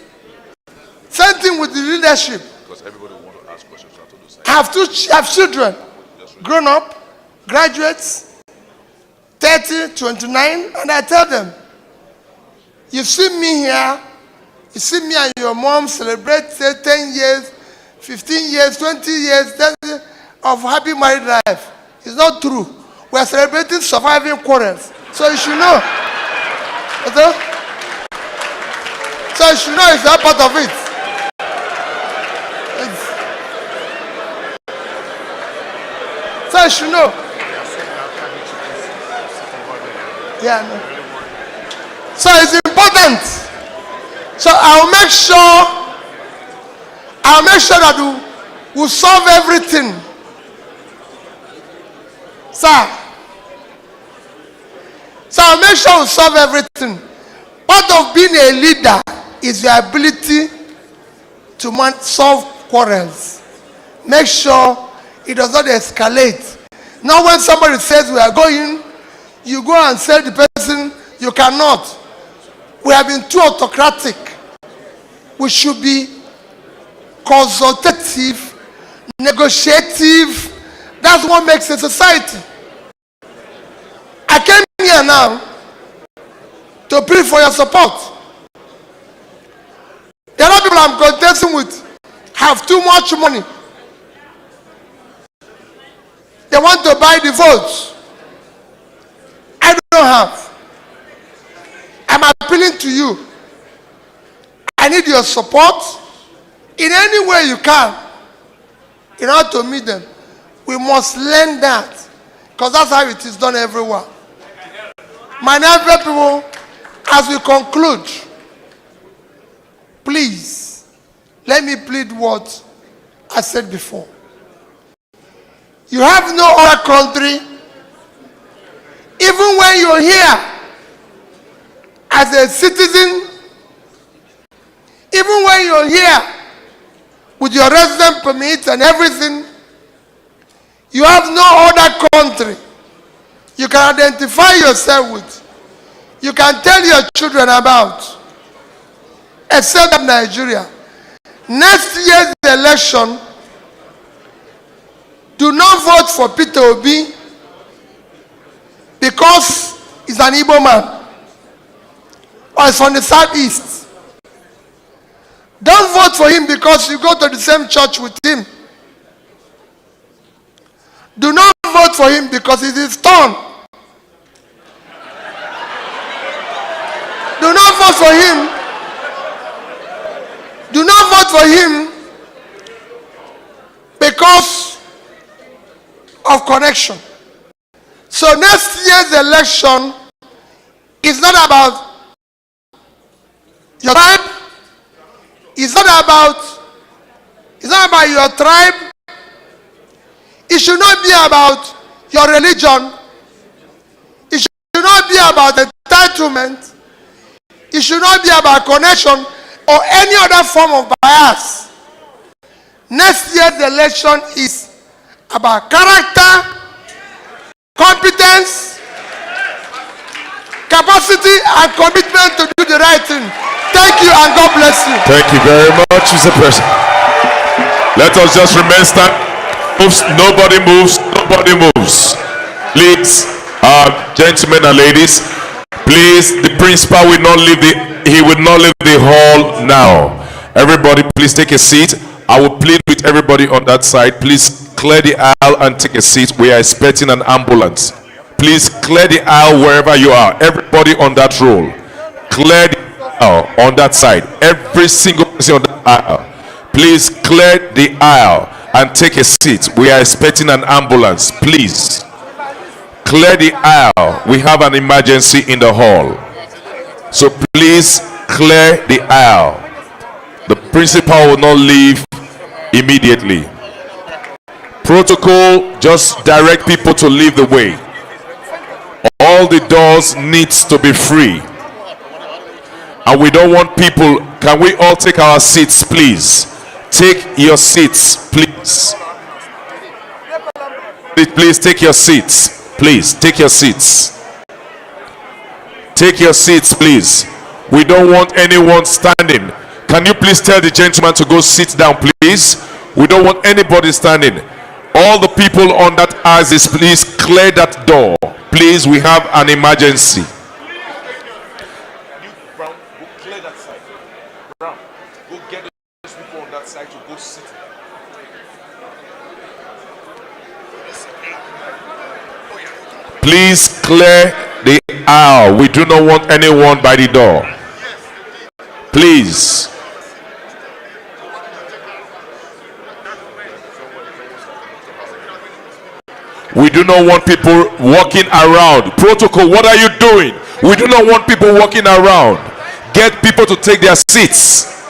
Same thing with the leadership. Because everybody will want to ask questions. I have children, grown up, graduates, 30, 29, and I tell them, you see me here, you see me and your mom celebrate 10 years, 15 years, 20 years 30 years of happy married life. It's not true. We are celebrating surviving quarrels. So you should know. Okay? So you should know it's not part of it. So you should know. Yeah, no. So it's important. So I'll make sure that we'll solve everything. Sir. So I'll make sure we'll solve everything. Part of being a leader is your ability to solve quarrels. Make sure it does not escalate. Now when somebody says we are going, you go and tell the person you cannot. We have been too autocratic. We should be consultative, negotiative. That's what makes a society. I came here now to plead for your support. There are people I'm contesting with have too much money. They want to buy the votes. I don't have. I'm appealing to you. I need your support in any way you can in order to meet them. We must learn that because that's how it is done everywhere. My neighbor people, as we conclude, please let me plead what I said before. You have no other country you're here as a citizen, even when you're here with your resident permit and everything, you have no other country you can identify yourself with, you can tell your children about, except Nigeria. Next year's election, do not vote for Peter Obi because he's an Igbo man or he's from the southeast. Don't vote for him because you go to the same church with him. Do not vote for him because it's his turn. Do not vote for him. Do not vote for him because of connection. So next year's election is not about your tribe. It's not about your tribe. It should not be about your religion. It should not be about entitlement. It should not be about connection or any other form of bias. Next year's election is about character, competence, capacity, and commitment to do the right thing. Thank you and God bless you. Thank you very much, Mr. President. Let us just remain standing. Nobody moves. Nobody moves. Please, gentlemen and ladies, please, the principal will not leave the hall now. Everybody, please take a seat. I will plead with everybody on that side. Please clear the aisle and take a seat. We are expecting an ambulance. Please clear the aisle wherever you are. Everybody on that roll, clear the aisle on that side. Every single person on that aisle, please clear the aisle and take a seat. We are expecting an ambulance. Please clear the aisle. We have an emergency in the hall, so please clear the aisle. The principal will not leave immediately. Protocol, just direct people to leave the way. All the doors needs to be free, and we don't want people. Can we all take our seats, please? Take your seats, please. Please take your seats. Please take your seats. Take your seats, please. We don't want anyone standing. Can you please tell the gentleman to go sit down, please? We don't want anybody standing. All the people on that axis, please clear that door. Please, we have an emergency. Brown, go clear that side. Brown, go get those people on that side to go sit. Please clear the aisle. We do not want anyone by the door. Please. We do not want people walking around. Protocol, what are you doing? We do not want people walking around. Get people to take their seats.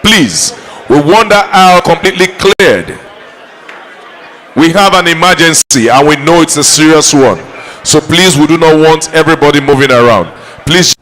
Please. We want that aisle completely cleared. We have an emergency and we know it's a serious one. So please, we do not want everybody moving around. Please.